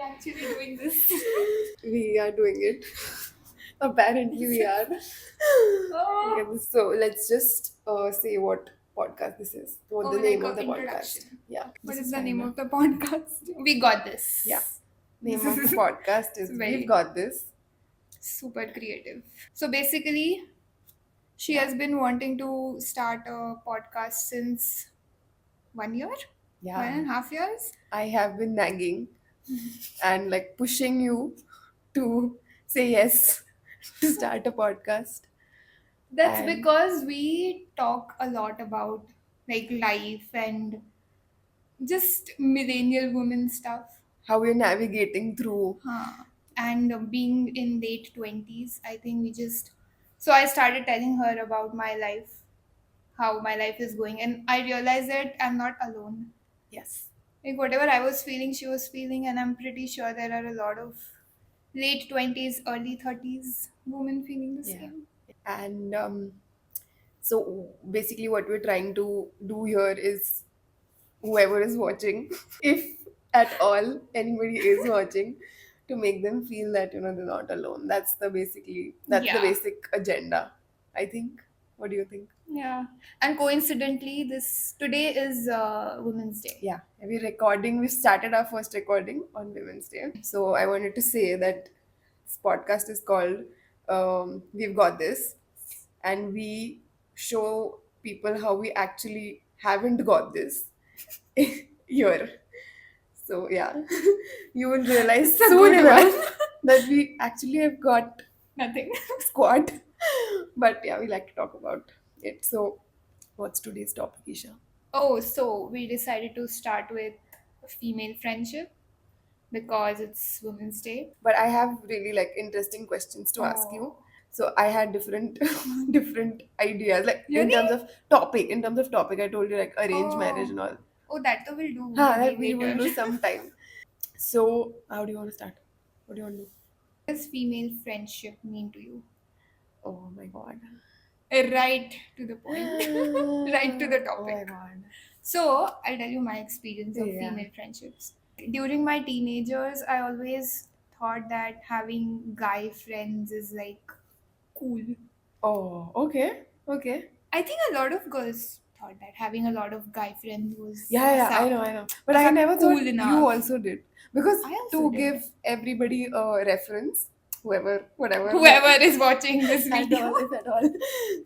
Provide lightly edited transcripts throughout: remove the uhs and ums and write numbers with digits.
actually doing this? We are doing it. Apparently, we are. Oh, Okay, so let's just say what podcast this is. What oh, the like name a of the podcast. introduction. Yeah, What this is is the fine name now. of the podcast? We got Yeah, this. name of the podcast It's is We've very Got This. super creative. So basically, she Yeah, has been wanting to start a podcast since 1 year, one yeah. and a half years. I have been nagging and like pushing you to say yes to start a podcast. That's And because we talk a lot about like life and just millennial women stuff. how we're navigating through. Huh. And being in late 20s, I think we just. So I started telling her about my life, how my life is going, and I realized that I'm not alone. Yes. Like, whatever I was feeling, she was feeling, and I'm pretty sure there are a lot of late 20s, early 30s women feeling the Yeah. same. And so basically, what we're trying to do here is whoever is watching, if at all anybody is watching, to make them feel that they're not alone. That's the Yeah. basic agenda, I think. What do you think? Yeah. And coincidentally, this today is Women's Day. Yeah, we started our first recording on Women's Day. So I wanted to say that this podcast is called We've Got This, and we show people how we actually haven't got this here. So yeah, you will realize It's a soon good one. enough that we actually have got Nothing. squat. But yeah, we like to talk about it. So what's today's topic, Isha? Oh, so we decided to start with female friendship because it's Women's Day. But I have really like interesting questions to ask you. Oh, So I had different different ideas, like really? in terms of topic, I told you like arranged marriage Oh, and all. oh, that too will do That maybe we will later. do sometime. So how do you want to start? What do you want to do? What does female friendship mean to you? Oh my god. Right to the point, right to the Oh my topic. god. So, I'll tell you my experience of Yeah. female friendships. During my teenagers, I always thought that having guy friends is like cool. Oh, okay. Okay. I think a lot of girls thought that having a lot of guy friends was Yeah, yeah, I some, know, I know. But I never cool thought you enough. also did. Because I also to did. give everybody a reference, whatever, Whoever is watching this at all, video. if at all.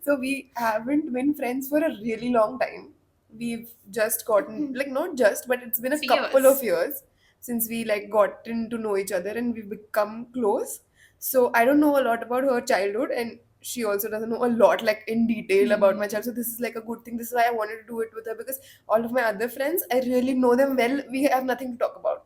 So we haven't been friends for a really long time. We've just gotten, like, not just, but it's been a couple of Fierce. years since we like gotten to know each other and we've become close. So I don't know a lot about her childhood, and she also doesn't know a lot like in detail about my child. So this is like a good thing. This is why I wanted to do it with her, because all of my other friends, I really know them well. We have nothing to talk about.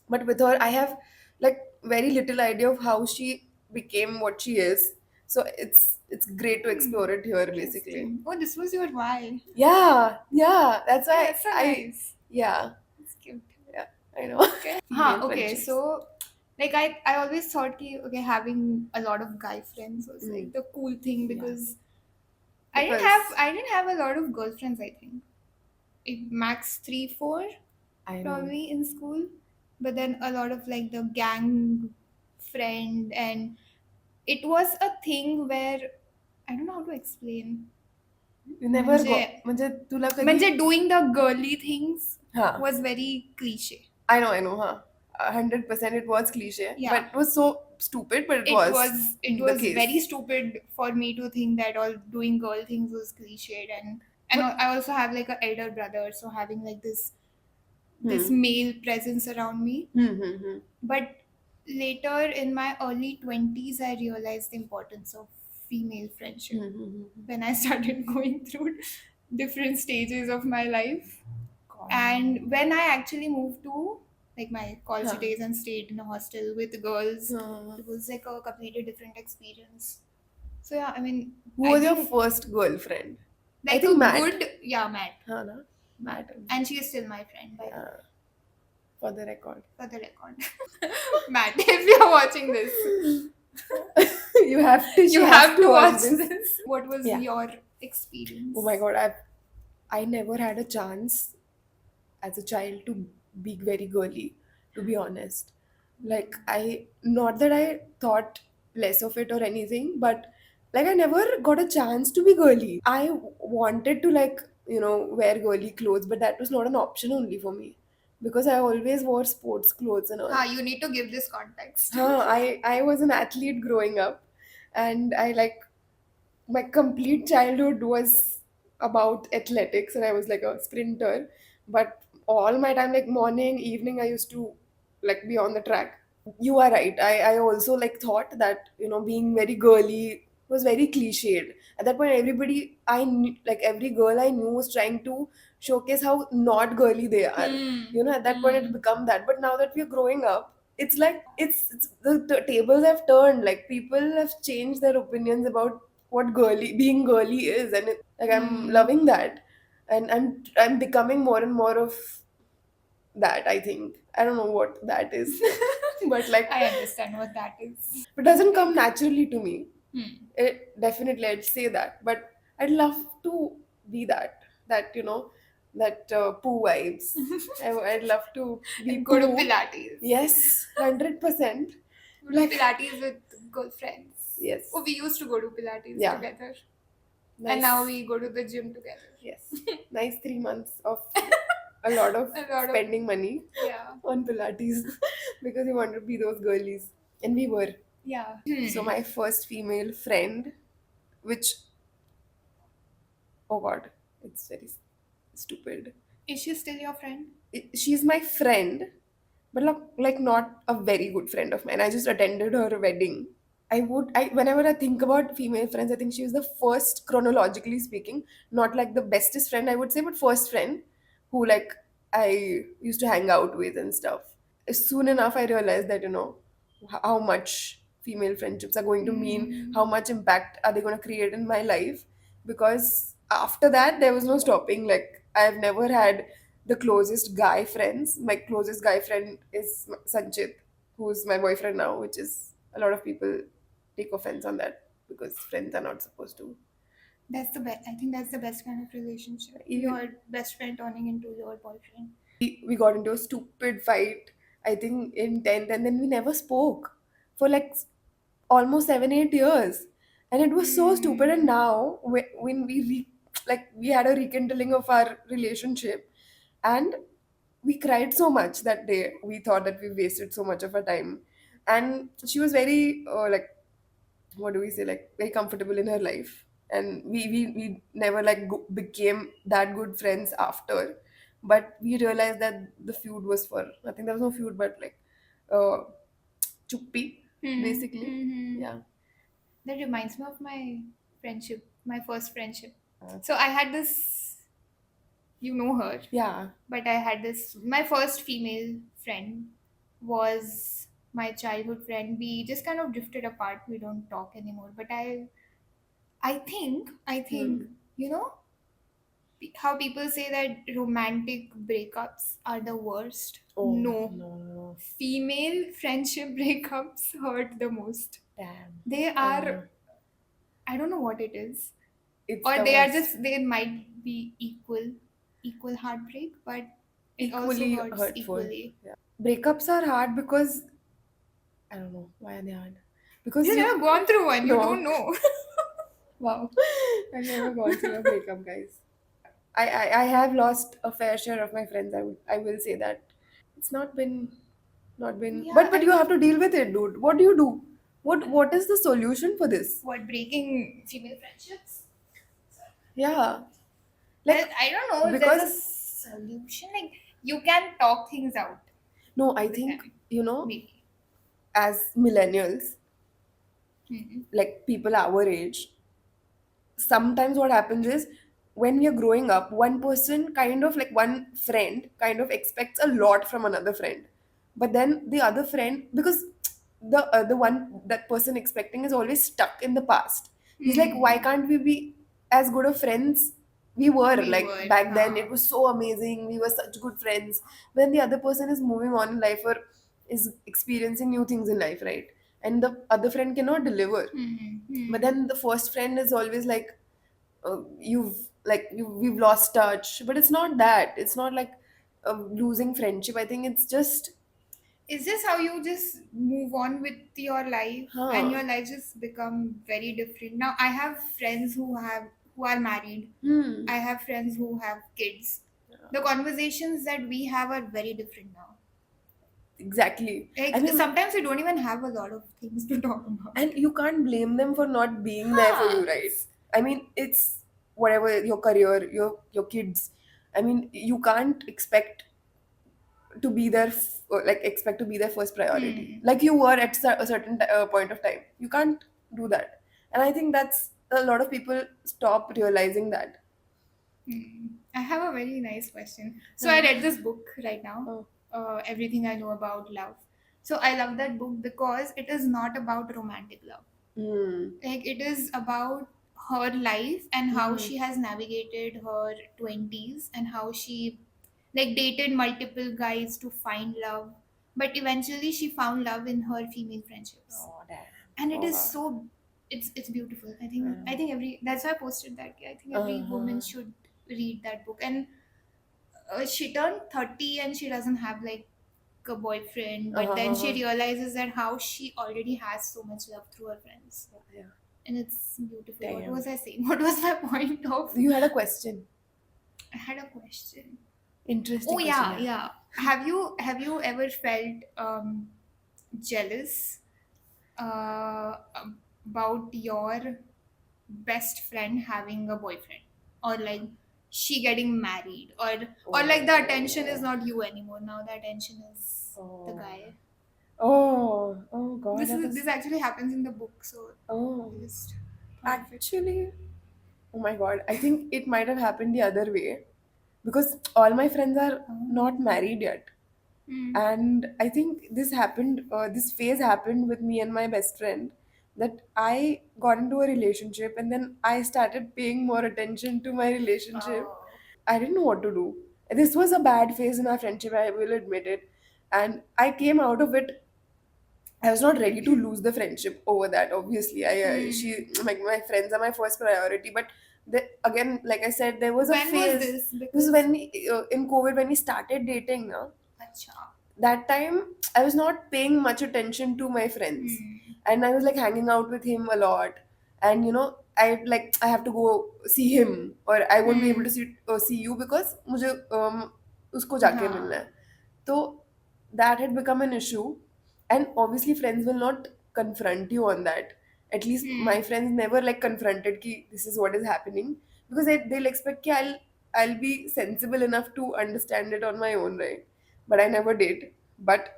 But with her, I have like very little idea of how she became what she is. So it's great to explore it here basically. Interesting. Oh, this was your why. Yeah, that's Yeah, why that's so I nice. yeah, That's cute. yeah, I know. Okay. Female Okay. friendships. So, like, I always thought ki, okay, having a lot of guy friends was Mm, like the cool thing yeah, because because I didn't have a lot of girlfriends. I think max 3, 4 I know. probably in school, but then a lot of like the gang friend, and it was a thing where I don't know how to explain. You never go. म्हणजे म्हणजे तुला कधी म्हणजे doing the girly things हा was very cliche. I know, huh? 100% it was cliche, Yeah. but it was so stupid, but it it was was it the was very case. stupid for me to think that all doing girl things was cliched, and But I also have like an elder brother, so having like this hmm. male presence around me. Hmm. But later in my early 20s I realized the importance of female friendship Hmm. when I started going through different stages of my life. God. And when I actually moved to like my college Huh. days and stayed in a hostel with girls, Huh. it was like a completely different experience. So yeah, I mean, Who I was your think first girlfriend? I like think a Matt. good, yeah, Matt, Huh, na? Matt. and she is still my friend by the way, Yeah, for the record. for the record. Matt, if you're watching this, You have to. She you has have to to watch watch this. this. What was Yeah. your Oh my experience? God. I never had a chance as a child to be very girly, to be honest. Like, I, not that I thought less of it or anything, but like I never got a chance to be girly. I wanted to, like, wear girly clothes, but that was not an option only for me because I always wore sports clothes and all. You need to give this context. I was an athlete growing up, and I, like, my complete childhood was about athletics, and I was like a sprinter. But all my time, like morning, evening, I used to like be on the track. You are right. I also like thought that being very girly was very cliched. At that point, everybody I knew, like every girl I knew, was trying to showcase how not girly they are. At that point, it Hmm. become that. But now that we're growing up, it's like it's the tables have turned. Like people have changed their opinions about what girly being girly is, and like I'm Hmm. loving that, and I'm becoming more and more of that. I think I don't know what that is, but like I understand what that is. it doesn't come naturally to me. Hmm. It definitely, I'd say that, but I'd love to be that that poo vibes. I'd love to be And go to poo. Pilates. Yes, 100%. Go to Like, Pilates with good friends. Oh, yes, we used to go to Pilates yeah, together. And now nice. we go to the gym together. Yes, nice 3 months of a lot of A lot of, spending money yeah. on Pilates because we wanted to be those girlies, and we were. Yeah. So Hmm. my first female friend, which, oh god, it's very stupid. Is she still your friend? She's my friend, but like not a very good friend of mine. I just attended her wedding. Whenever I think about female friends, I think she was the first, chronologically speaking, not like the bestest friend I would say, but first friend who, like, I used to hang out with and stuff. Soon enough, I realized that how much female friendships are going to mean, Hmm. how much impact are they going to create in my life. Because after that, there was no stopping. Like, I've never had the closest guy friends. My closest guy friend is Sanchit, who's my boyfriend now, which is, a lot of people take offense on that because friends are not supposed to. That's the best. I think that's the best kind of relationship. Even Your best friend turning into your boyfriend. we got into a stupid fight, I think in 10th, and then we never spoke for like almost 7 8 years, and it was so stupid. And Hmm. now when like we had a rekindling of our relationship, and we cried so much that day. We thought that we wasted so much of our time, and she was very like, what do we say, like very comfortable in her life, and we never like became that good friends after. But we realized that the feud was for nothing. There was no feud, but like uh chuppi, Hmm. basically. Hmm. Yeah. That reminds me of my friendship, my first friendship. So I had this, you know her, Yeah. but I had this, my first female friend was my childhood friend. We just kind of drifted apart. We don't talk anymore. But I think, Hmm. you know, how people say that romantic breakups are the worst. Oh No, no. female friendship breakups hurt the most. Damn. They I are, know. I don't know what it is, It's or the they are worst. just, they might be equal heartbreak, but it also Equally hurts hurtful. equally. Yeah. Breakups are hard because I don't know why are they hard. Because You've you never gone through one, you don't no. know. Wow. I've never gone through a breakup, guys. I have lost a fair share of my friends. I will say that. It's not been, Yeah, but I you have mean, to deal with it, dude. What do you do? What is the solution for this? what, breaking female friendships? Yeah. Like, I don't know if there's a because solution. Like, you can talk things out no, I with think, them, maybe. as millennials, Hmm. like people our age, sometimes what happens is when we are growing up, one person kind of like one friend kind of expects a lot from another friend, but then the other friend, because the one that person expecting is always stuck in the past. He's like, why Hmm. can't we be as good of friends we were, We like were, back then? huh? It was so amazing, we were such good friends. When the other person is moving on in life or is experiencing new things in life, right, and the other friend cannot deliver, Hmm. but Hmm. then the first friend is always like, we've lost touch. But it's not that, it's not like losing friendship. I think it's just Is this how you just move on with your life and Huh. your life just become very different? Now I have friends who are married. Hmm. I have friends who have kids. The conversations that we have are very different now. Exactly. I Like mean, sometimes we don't even have a lot of things to talk about. and you can't blame them for not being there for Huh. you, right? I mean, it's whatever your career, your kids. I mean, you can't expect to be there, like expect to be their first priority, Hmm. like you were at a certain point of time. You can't do that, and I think that's a lot of people stop realizing that. Hmm. I have a very nice question. So I Uh, read this book right now, oh. Everything I Know About Love. So I love that book because it is not about romantic love. Hmm. Like it is about her life and how Hmm. she has navigated her 20s and how she like dated multiple guys to find love, but eventually she found love in her female friendships. Oh, damn. And it Oh, is wow. so, it's beautiful. I Uh, think every, that's why I posted that. I think every woman uh, should read that book. And she turned 30 and she doesn't have like a boyfriend, but then she uh, realizes that how she already has so much love through her friends, yeah. and it's beautiful. What Damn. was I saying? What was my point of? You had a question. I had a question. Oh Interesting question, yeah, yeah. yeah. Have you ever felt jealous uh, about your best friend having a boyfriend, or like she getting married, or like the attention is Oh. not you anymore? Now the attention is the Oh. guy. Oh God, This that is is. this actually happens in the book, so Oh, I just thought of it. actually, oh my God, I think it might have happened the other way because all my friends are Oh. not married yet. Hmm. And I think this happened, this phase happened with me and my best friend, that I got into a relationship and then I started paying more attention to my relationship. Oh. I didn't know what to do. This was a bad phase in our friendship, I will admit it. And I came out of it. I was not ready to lose the friendship over that. Obviously, Hmm. she, like, my friends are my first priority. But again, like I said, there was a When was phase. this? This is Because when in COVID, when we started dating. Now acha. that time, I was not paying much attention to my friends, Hmm. and I was like hanging out with him a lot. And I have to go see him, or I won't be able to Hmm. see you because मुझे उसको जाके मिलना हाँ. है. So that had become an issue, and obviously friends will not confront you on that. At least my Hmm. friends never like confronted ki this is what is happening, because they'll expect ki I'll be sensible enough to understand it on my own, right? But I never did. But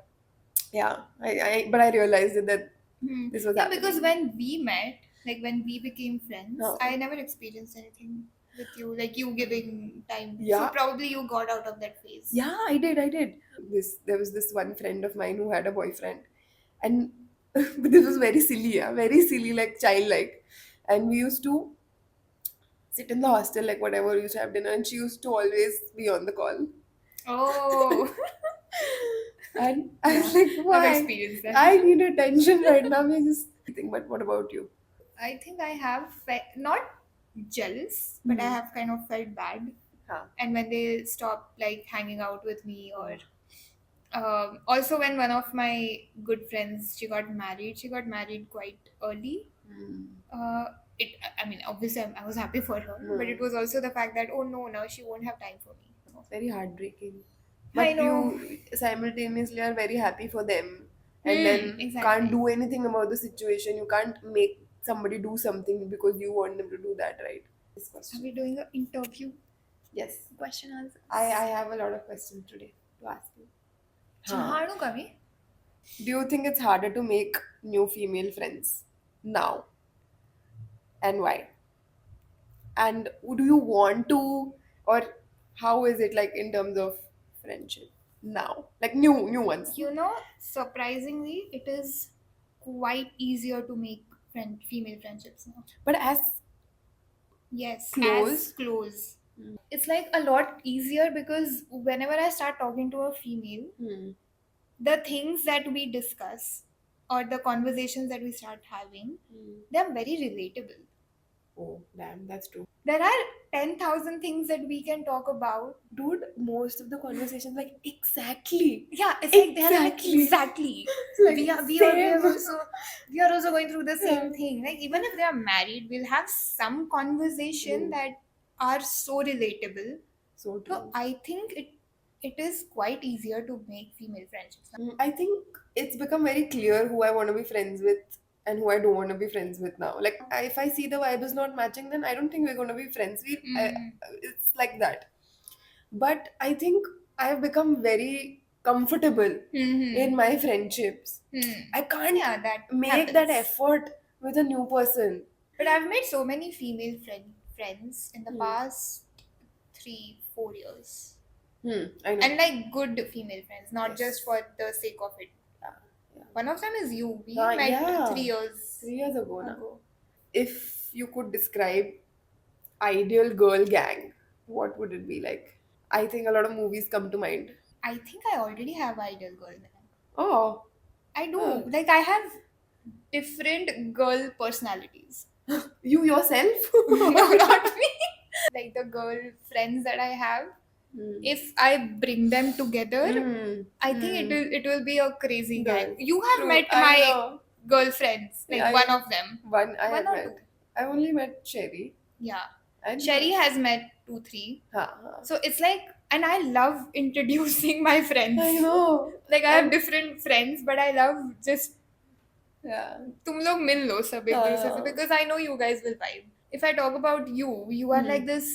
yeah, I realized it, that Hmm. this was Yeah, because happening. when we met, like when we became friends, Huh. I never experienced anything with you, like you giving time. So Yeah, probably you got out of that phase. yeah, I did. There was this one friend of mine who had a boyfriend, and but this was very silly, yeah, very silly, like childlike. And we used to sit in the hostel, like whatever, we used to have dinner, and she used to always be on the call. Oh, And I was yeah, like, I've why? experienced that. I need attention right now. We just think, but what about you? I think I have not jealous, but I Hmm. have kind of felt bad. Huh. And when they stop like hanging out with me, or Oh. also when one of my good friends she got married quite early. Hmm. Uh, I mean, obviously, I was happy for her, but it Hmm. was also the fact that oh no, now she won't have time for me. It's very heartbreaking. I But know. you simultaneously are very happy for them, and Hmm. then can't Exactly. do anything about the situation. You can't make somebody do something because you want them to do that, right? This Are question. we doing an interview? Yes. Question I answers. have a lot of questions today to ask you. Huh. Chahanu kami? Do you think it's harder to make new female friends now, and why? And do you want to, or how is it like in terms of friendship now, like new ones? You know, surprisingly, it is quite easier to make female friendships now. But as Yes, as close. close. It's like a lot easier because whenever I start talking to a female, Hmm. the things that we discuss or the conversations that we start having, Hmm. they're very relatable. Oh, damn, that's true. There are 10,000 things that we can talk about. Dude, most of the conversations like exactly. Yeah, it's like they're like Exactly. exactly. Like We are same. also we are also going through the Yeah. same thing. Like even if they are married, we'll have some conversation Dude, that are so relatable. so So true. I think it is quite easier to make female friendships. I think it's become very clear who I want to be friends with and who I don't want to be friends with now. Like, if I see the vibe is not matching, then I don't think we're going to be friends. It's like that. But I think I have become very comfortable Mm-hmm. in my friendships. I can't Yeah, that make that happens. effort with a new person. But I've made so many female friends in the Hmm. past 3-4 years. I know. And like good female friends, not just Yes. for the sake of it. Yeah. Yeah. One of them is you. We met Yeah. 3 years 3 years ago now. ago. If you could describe ideal girl gang, what would it be like? I think a lot of movies come to mind. I think I already have ideal girl gang. Oh, I do. huh. Like I have different girl personalities. You yourself? No, not me. Like the girl friends that I have, Hmm. if I bring them together, Hmm. I think it will be a crazy Girl. gang. You have True, met I my know. girlfriends, like I- one of them. One I One have or met. two. I only met Sherry. Yeah. And Sherry has met 2-3. Ha. So it's like, and I love introducing my friends. I know. Like I have different friends, but I love just Yeah. तुम लोग मिल लो सब एक दूसरे से, because I know you guys will vibe. If I talk about you, you are like this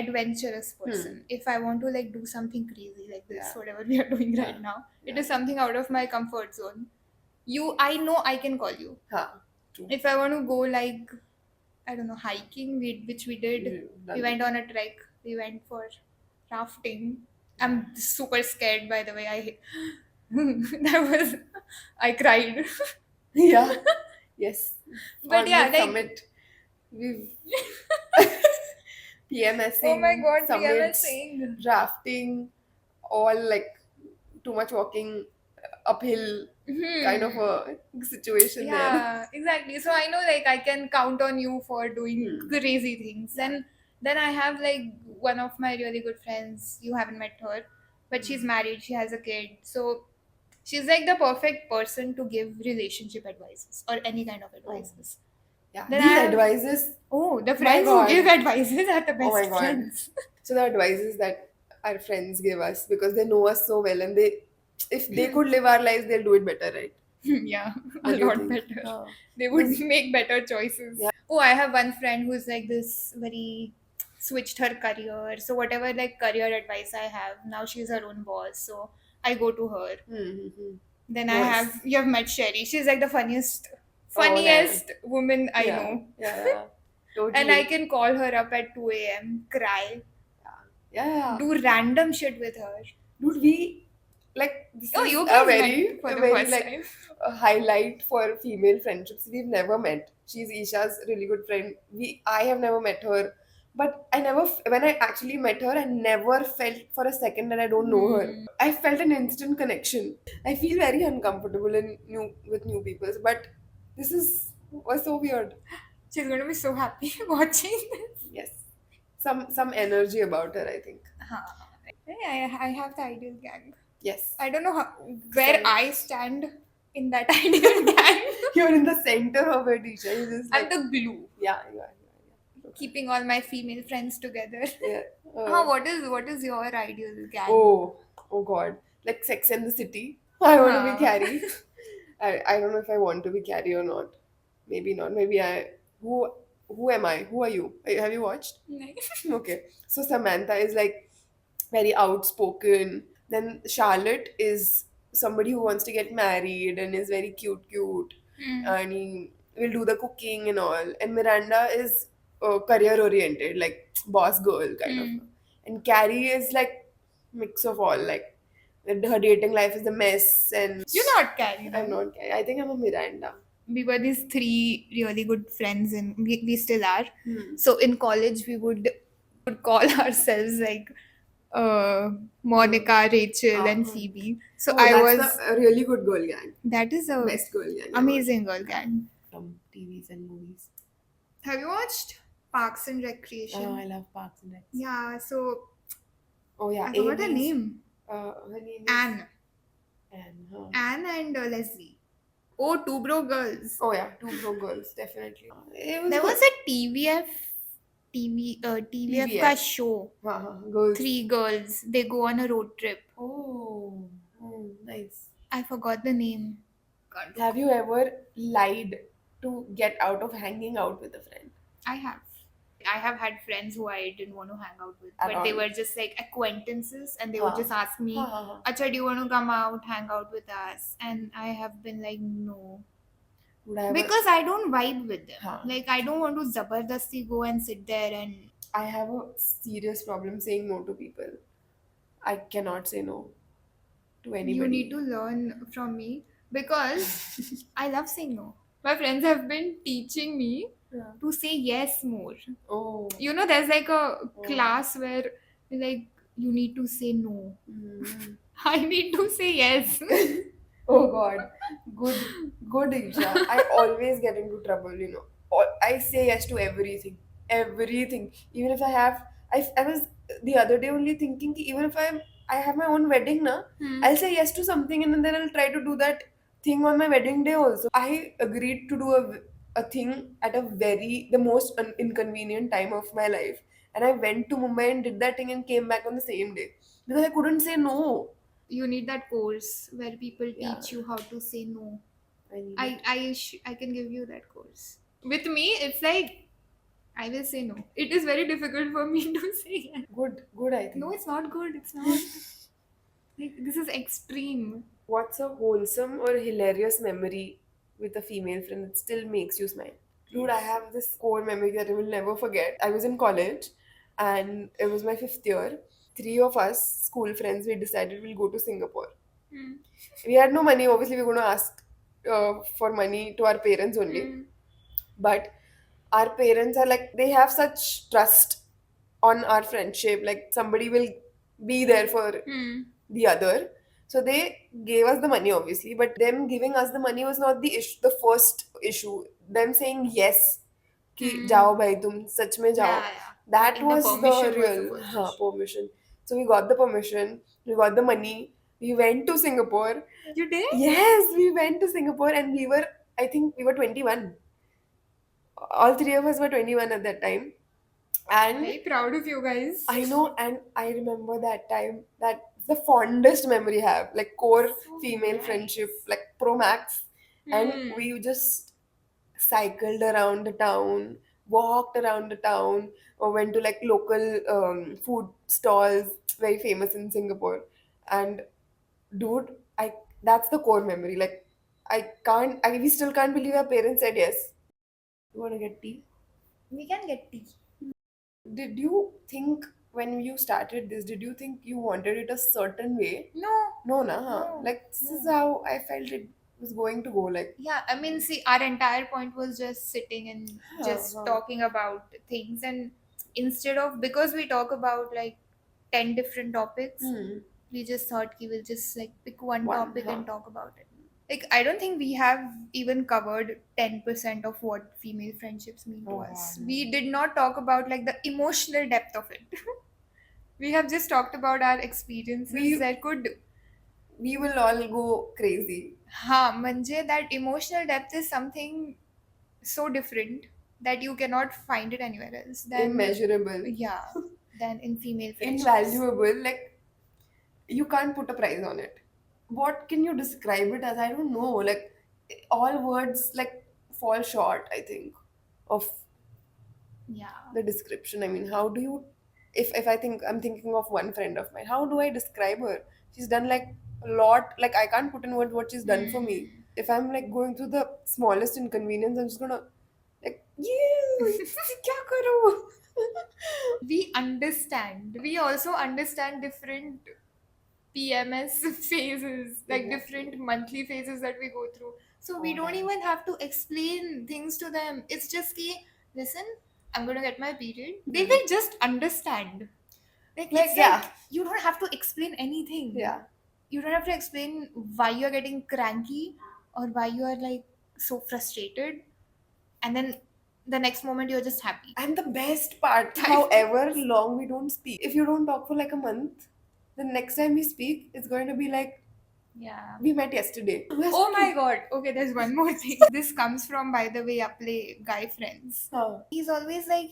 adventurous person. If I want to like do something crazy like this, Yeah. whatever we are doing right now, it is something out of my comfort zone. I know I can call you. Ha. True. If I want to go like, I don't know, hiking, which we did. Done We went on a trek. We went for rafting. I'm super scared, by the way. That was, I cried. Yeah. Yes. But On yeah, the like, summit, we've PMSing, oh my god, summits, PMSing. rafting, all like too much walking uphill kind of a situation there. Yeah, exactly. So I know like I can count on you for doing crazy things. And then I have like one of my really good friends. You haven't met her, but she's married. She has a kid. So she's like the perfect person to give relationship advices or any kind of advices. Yeah. Then These I have- advices, Oh, the My friends who God. give advices are the best Oh my God. friends. so the advices that our friends give us because they know us so well and if they could live our lives, they'll do it better, right? Yeah, What a do you lot think? better. Yeah. They would This- make better choices. Yeah. Oh, I have one friend who's like this very switched her career. So whatever like career advice I have, now she's her own boss. So I go to her. Then I Nice. have you have met Sherry. She's like the funniest Oh, damn. funniest woman I Yeah. know. Yeah. Totally. And I can call her up at 2 a.m., cry, Yeah. do random shit with her. Dude, we like this Oh, is you a guys very, met for a the very first like time. a highlight for female friendships. We've never met. She's Isha's really good friend. I have never met her, but I never when I actually met her, I never felt for a second that I don't know her. I felt an instant connection. I feel very uncomfortable with new people, but this was so weird. She's going to be so happy watching this. Yes, some energy about her. I think. I have the ideal gang. Yes. I don't know where Same. I stand in that ideal gang. You're in the center of it, Isha. You just I'm like, the glue, yeah, you are. keeping all my female friends together. Yeah. What is your ideal gang? Oh God. Like Sex and the City. I want to be Ah. Carrie. I don't know if I want to be Carrie or not. Maybe not. Maybe I. Who am I? Who are you? Have you watched? Okay. So Samantha is like very outspoken. Then Charlotte is somebody who wants to get married and is very cute. And he will do the cooking and all. And Miranda is career oriented, like boss girl kind of. And Carrie is like mix of all, like her dating life is a mess. And You're not Carrie. I'm not Carrie. I think I'm a Miranda. We were these 3 really good friends, and we still are. So in college, we would call ourselves like Monica, Rachel, and Phoebe. So I was. That's a really good girl gang. That is a Best girl gang. ever. amazing girl gang. From TVs and movies. Have you watched Parks and Oh, Recreation? I love Parks and Rec. Yeah, so Oh yeah, I forgot her Amy's. name. Her name is Anne. Anne. Huh. Anne and Leslie. Oh, Two Bro Girls. Oh yeah, Two Broke Girls, definitely. It was There good. was a TVF ka TVF. show. Girls. Three girls. They go on a road trip. Oh, nice. I forgot the name. Can't Have you ever lied to get out of hanging out with a friend I have. I have had friends who I didn't want to hang out with, at but they all? were just like acquaintances and they would Huh. just ask me, Huh. Acha, do you want to come out, hang out with us? And I have been like, no. Would I ever? Because I don't vibe with them. Huh. Like, I don't want to zabardasti go and sit there and I have a serious problem saying no to people. I cannot say no to you anybody. need to learn from me because I love saying no. My friends have been teaching me Yeah. to say yes more. Oh. You know, there's like a class where like you need to say no. Mm. I need to say yes. Oh God, good Isha. I always get into trouble, you know. I say yes to everything. Even if I was the other day only thinking कि even if I have my own wedding na, Hmm. I'll say yes to something and then I'll try to do that thing on my wedding day also. I agreed to do a thing at the most inconvenient time of my life, and I went to Mumbai and did that thing and came back on the same day because I couldn't say no. You need that course where people Yeah. teach you how to say no. I need it. I can give you that course. With me, it's like I will say no. It is very difficult for me to say yes. Good, I think. No, it's not good. It's not. Like this is extreme. What's a wholesome or hilarious memory with a female friend that still makes you smile? Dude, I have this core memory that I will never forget. I was in college and it was my fifth year. Three of us, school friends, we decided we'll go to Singapore. Hmm. We had no money, obviously, we're going to ask for money to our parents only. Hmm. But our parents are like, they have such trust on our friendship, like somebody will be there for Hmm. the other. So they gave us the money, obviously, but them giving us the money was not the issue, the first issue. Them saying yes, कि Hmm. जाओ भाई तुम सच में जाओ. Yeah. That Getting the was the permission was the real first हाँ, issue. permission. So we got the permission, we got the money, we went to Singapore. You did? Yes, we went to Singapore and I think we were 21. All three of us were 21 at that time. And Very proud of you guys. I know, and I remember that time. That's the fondest memory I have, like core So female nice. friendship, like pro max. And Hmm. we just cycled around the town, walked around the town, or went to like local food stalls, very famous in Singapore. And dude, I that's the core memory. Like we still can't believe our parents said yes. You want to get tea? We can get tea. Did you think when you started this, did you think you wanted it a certain way? No. No, na. No. Like this is No. how I felt it was going to go. Like Yeah, I mean, see, our entire point was just sitting and just huh. talking about things, and instead of because we talk about like 10 different topics, Hmm. we just thought we will just like pick one One, topic huh. and talk about it. Like, I don't think we have even covered 10% of what female friendships mean to Oh, us. wow, no. We did not talk about like the emotional depth of it. We have just talked about our experiences We- that could We will all go crazy. हाँ म्हणजे that emotional depth is something so different that you cannot find it anywhere else than Immeasurable. yeah than in female friendships. Invaluable. Like you can't put a price on it. What can you describe it as? I don't know. Like all words like fall short, I think, of Yeah. the description. I mean, how do you if I think I'm thinking of one friend of mine, how do I describe her? She's done like a lot, like I can't put in words what she's done for me. If I'm like going through the smallest inconvenience, I'm just gonna like kya karo? We understand. We also understand different PMS phases, like Exactly. different monthly phases that we go through. So we Oh, don't nice. even have to explain things to them. It's just ki, listen, I'm gonna get my period. They will just understand. Like, Like, it's yeah. like you don't have to explain anything. Yeah. You don't have to explain why you're getting cranky or why you are like so frustrated. And then the next moment you're just happy. And the best part, however long we don't speak, if you don't talk for like a month, the next time we speak, it's going to be like Yeah. we met yesterday. Oh my god. Okay, there's one more thing. This comes from, by the way, Apple guy friends. Huh. He's always like,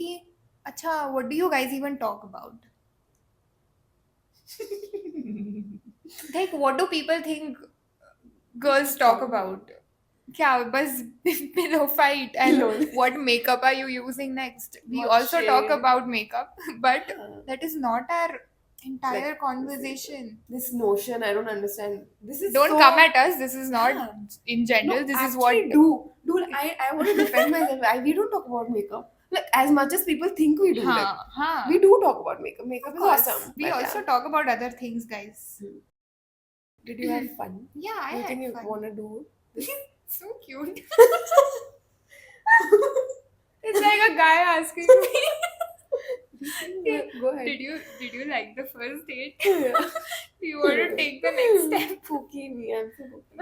Acha, what do you guys even talk about? Like, what do people think girls talk about? Kya, bas pillow fight and Lol. what makeup are you using next? We What also talk shade? about makeup, but Huh. that is not our entire Like, conversation. This notion, I don't understand. This is Don't so... come at us. This is not Yeah. in general. No, This is actually what. do. Dude, I want to defend myself. We don't talk about makeup. Like, as much as people think we do. Like, Huh. we do talk about makeup. Makeup Of is course. awesome. We but also yeah. talk about other things, guys. Did you have fun? Yeah, I Do you had think you fun. want to do this? So cute. It's like a guy asking me, Go ahead. did you like the first date? Yeah. Do you want to take the next step? Pookie me, I'm so pookie.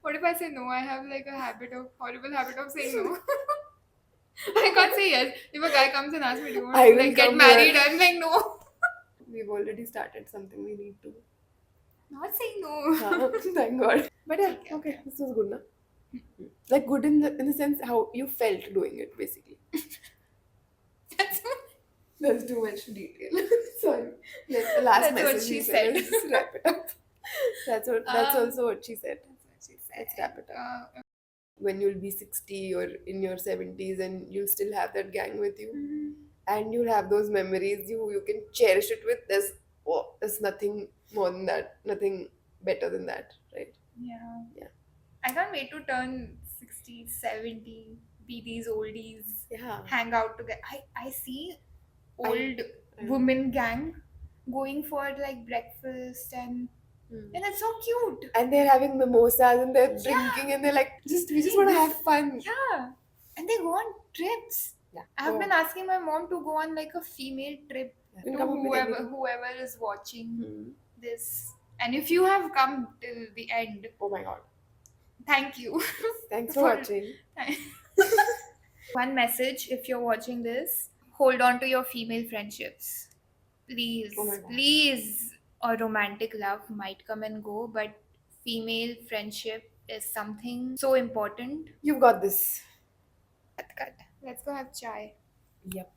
What if I say no? I have like a horrible habit of saying no. I can't say yes. If a guy comes and asks me, do you want I to will like get come married? here. I'm like, no. We've already started something we need to. Not saying no. Thank God. But yeah, okay, this was good, na? Like good in the sense how you felt doing it, basically. That's That's too much detail. Sorry. Like the last That's what message she we said. Let's wrap it up. That's also what she said. what she said. Let's wrap it up. When you'll be 60 or in your 70s and you'll still have that gang with you and you'll have those memories you can cherish it with, there's nothing more than that, nothing better than that, right? Yeah. Yeah. I can't wait to turn 60, 70, be these oldies, Yeah. hang out together. I see old I- women gang going for like breakfast and it's so cute. And they're having mimosas and they're drinking and they're like, we just want to have fun. Yeah. And they go on trips. Yeah. I have been asking my mom to go on like a female trip You can to come up with anything. whoever is watching Hmm. this. And if you have come till the end, Oh my god. thank you. Thanks for For- watching. One message if you're watching this, hold on to your female friendships. Please, Oh my God. please. A romantic love might come and go, but female friendship is something so important. You've got this. Cut. Let's go have chai. Yep.